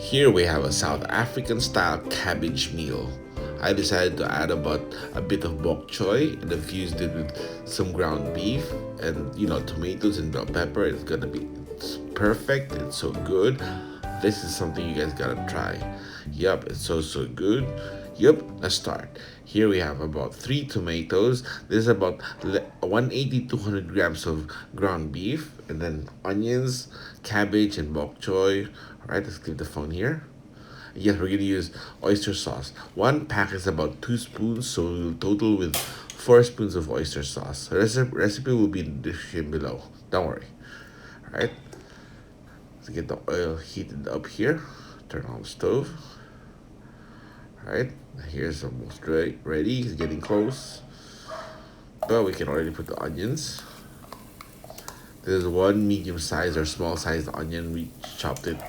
Here we have a South African style cabbage meal. I decided to add about a bit of bok choy and infused it with some ground beef and tomatoes and bell pepper. It's perfect. It's so good. This is something you guys gotta try. Yup, it's so good. Yup, let's start. Here we have about 3 tomatoes. This is about 180 200 grams of ground beef, and then onions, cabbage, and bok choy. All right, let's leave the phone here. Yes, we're gonna use oyster sauce. One pack is about 2 spoons, so we'll total with 4 spoons of oyster sauce. The recipe will be in the description below. Don't worry. All right, let's get the oil heated up here. Turn on the stove. All right, here's almost ready. It's getting close, but we can already put the onions. There's one medium sized or small sized onion. We chopped it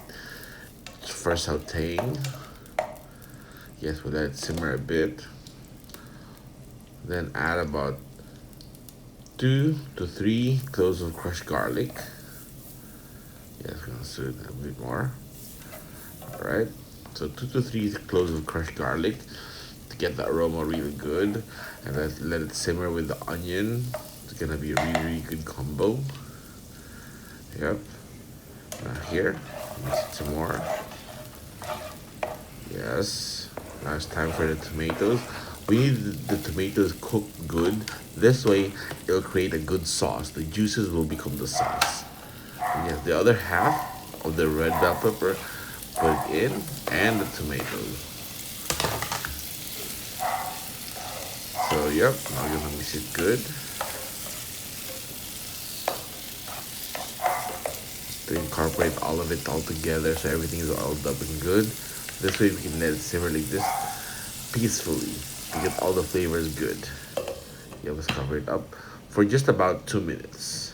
for sauteing. Yes, we'll let it simmer a bit. Then add about 2 to 3 cloves of crushed garlic. Yes, we're gonna stir it a bit more. All right, so 2 to 3 cloves of crushed garlic to get the aroma really good, and let it simmer with the onion. It's gonna be a really good combo. Yep. Now here, mix it some more. Yes. Now it's time for the tomatoes. We need the tomatoes cooked good. This way, it'll create a good sauce. The juices will become the sauce. And yes, the other half of the red bell pepper, put it in, and the tomatoes. So yep, now we're gonna mix it good. To incorporate all of it all together so everything is oiled up and good. This way we can let it simmer like this peacefully to get all the flavors good. Yeah, let's cover it up for just about 2 minutes.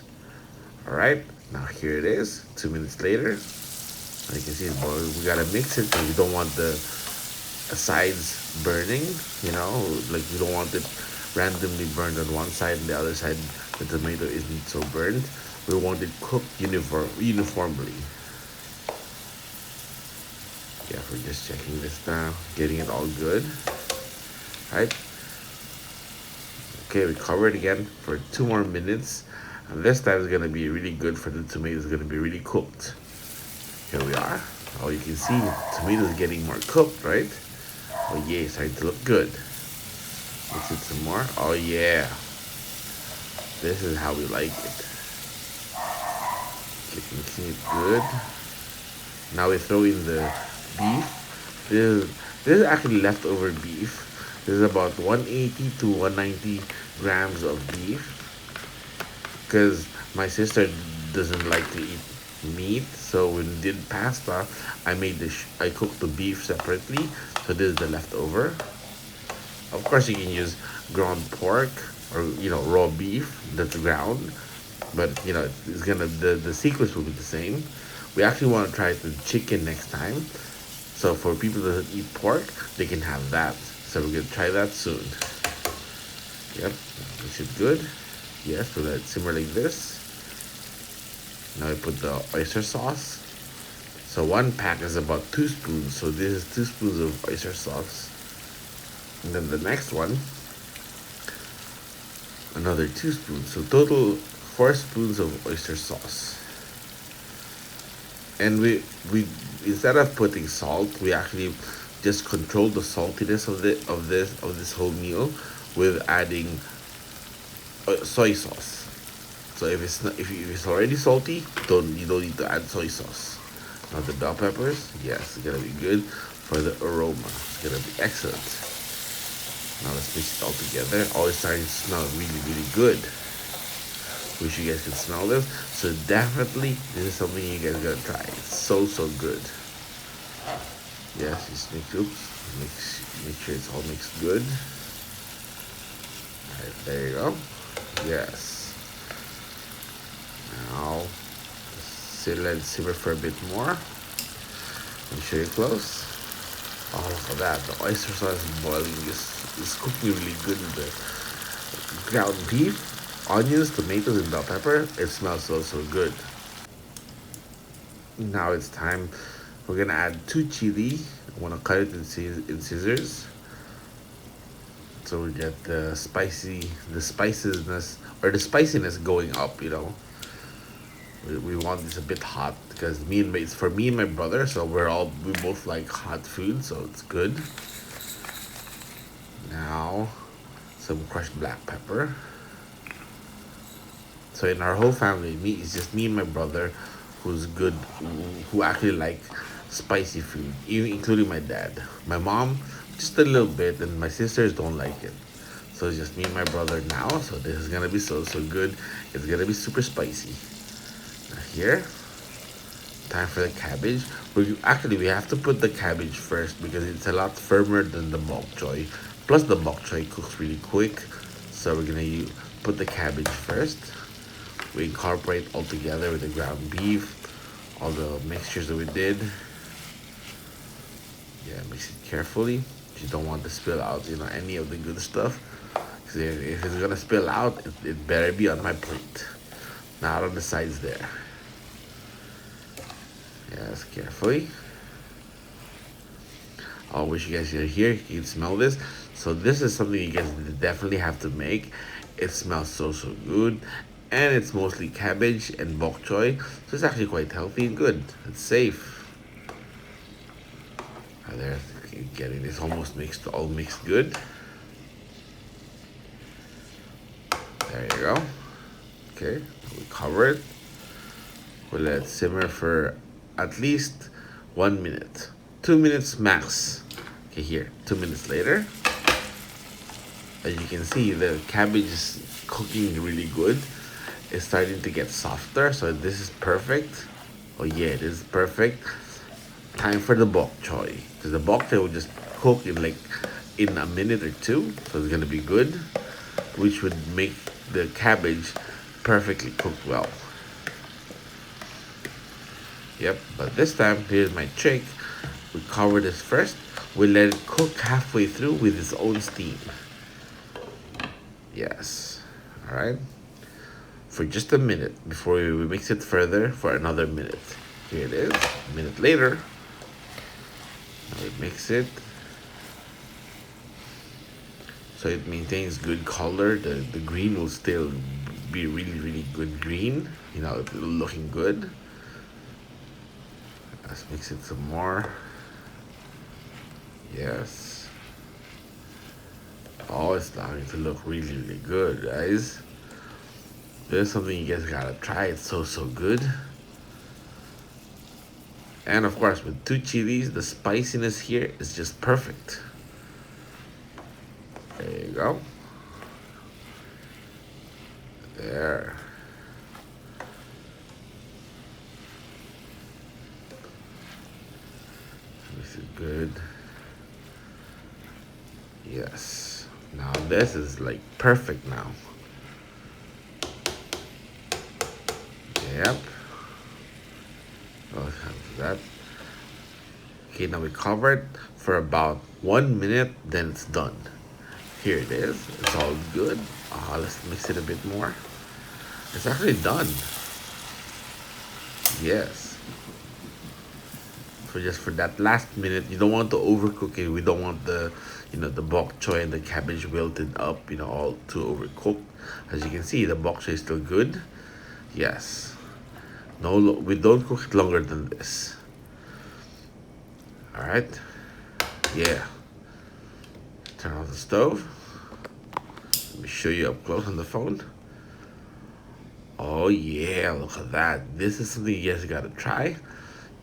All right, now here it is. 2 minutes later, as you can see it's boiling. We gotta mix it because we don't want the sides burning. Like we don't want it randomly burned on one side and the other side the tomato isn't so burned. We want it cooked uniformly. Yeah, we're just checking this now, getting it all good. Right? Okay, we cover it again for 2 more minutes. And this time is gonna be really good for the tomatoes, gonna be really cooked. Here we are. Oh, you can see the tomatoes getting more cooked, right? Oh yeah, it's starting to look good. Mix it some more. Oh yeah. This is how we like it. Keep mixing it good. Now we throw in the beef. This is actually leftover beef. This is about 180 to 190 grams of beef. Because my sister doesn't like to eat meat, so when we did pasta, I cooked the beef separately. So this is the leftover. Of course, you can use ground pork or raw beef that's ground, but it's gonna the sequence will be the same. We actually want to try the chicken next time. So for people that eat pork, they can have that. So we're gonna try that soon. Yep, this is good. Yes, so let it simmer like this. Now I put the oyster sauce. So one pack is about 2 spoons. So this is 2 spoons of oyster sauce. And then the next one, another 2 spoons. So total 4 spoons of oyster sauce. And we instead of putting salt, we actually just control the saltiness of this whole meal with adding soy sauce. So if it's already salty, you don't need to add soy sauce. Now the bell peppers, yes, it's gonna be good for the aroma. It's gonna be excellent. Now let's mix it all together. Oh, it's starting to smell really good. Wish you guys could smell this. So definitely, this is something you guys gotta try. It's so good. Yes, just make sure it's all mixed good. All right, there you go. Yes. Now, let it simmer for a bit more. Make sure you're close. Oh, look at that. The oyster sauce is boiling. It's cooking really good with the ground beef, onions, tomatoes, and bell pepper. It smells so good. Now it's time We're gonna add 2 chili. I wanna cut it in scissors. So we get the spiciness or the spiciness going up. We want this a bit hot because it's for me and my brother. So we both like hot food, so it's good. Now, some crushed black pepper. So in our whole family, it's just me and my brother, who actually like spicy food, even including my dad. My mom, just a little bit, and my sisters don't like it. So it's just me and my brother now. So this is gonna be so good. It's gonna be super spicy. Now here, time for the cabbage. We have to put the cabbage first because it's a lot firmer than the bok choy. Plus the bok choy cooks really quick. So we're gonna put the cabbage first. We incorporate all together with the ground beef, all the mixtures that we did. Yeah, mix it carefully. You don't want to spill out, any of the good stuff. Because if it's gonna spill out, it better be on my plate, not on the sides there. Yes, carefully. I wish you guys are here. You can smell this. So this is something you guys definitely have to make. It smells so good, and it's mostly cabbage and bok choy, so it's actually quite healthy and good. It's safe. There, getting this all mixed good. There you go. Okay, we cover it. We'll let it simmer for at least 1 minute, 2 minutes max. Okay, here, 2 minutes later. As you can see, the cabbage is cooking really good. It's starting to get softer, so this is perfect. Oh yeah, it is perfect. Time for the bok choy, because the bok choy will just cook in a minute or two, so it's gonna be good, which would make the cabbage perfectly cooked well. Yep, but this time, here's my trick. We cover this first. We let it cook halfway through with its own steam. Yes, all right. For just a minute before we mix it further for another minute. Here it is, a minute later. Now we mix it so it maintains good color. The green will still be really good green, looking good. Let's mix it some more. Yes. Oh, it's starting to look really good, guys. There's something you guys gotta try. It's so good. And of course, with 2 chilies, the spiciness here is just perfect. There you go. There. This is good. Yes. Now this is like perfect now. Yep. Oh, that. Okay, now we cover it for about 1 minute, then it's done. Here it is. It's all good. Let's mix it a bit more. It's actually done. Yes. For that last minute, you don't want to overcook it. We don't want the bok choy and the cabbage wilted up, all too overcooked. As you can see, the bok choy is still good. Yes. No, we don't cook it longer than this. All right. Yeah. Turn off the stove. Let me show you up close on the phone. Oh yeah, look at that. This is something you guys gotta try.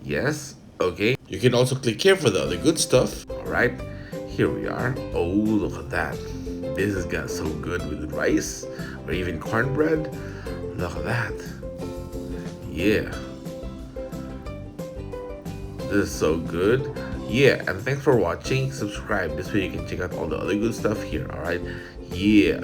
Yes. Okay. You can also click here for the other good stuff. All right. Here we are. Oh, look at that. This is got so good with rice or even cornbread. Look at that. Yeah. This is so good. Yeah, and thanks for watching. Subscribe. This way you can check out all the other good stuff here. All right. Yeah.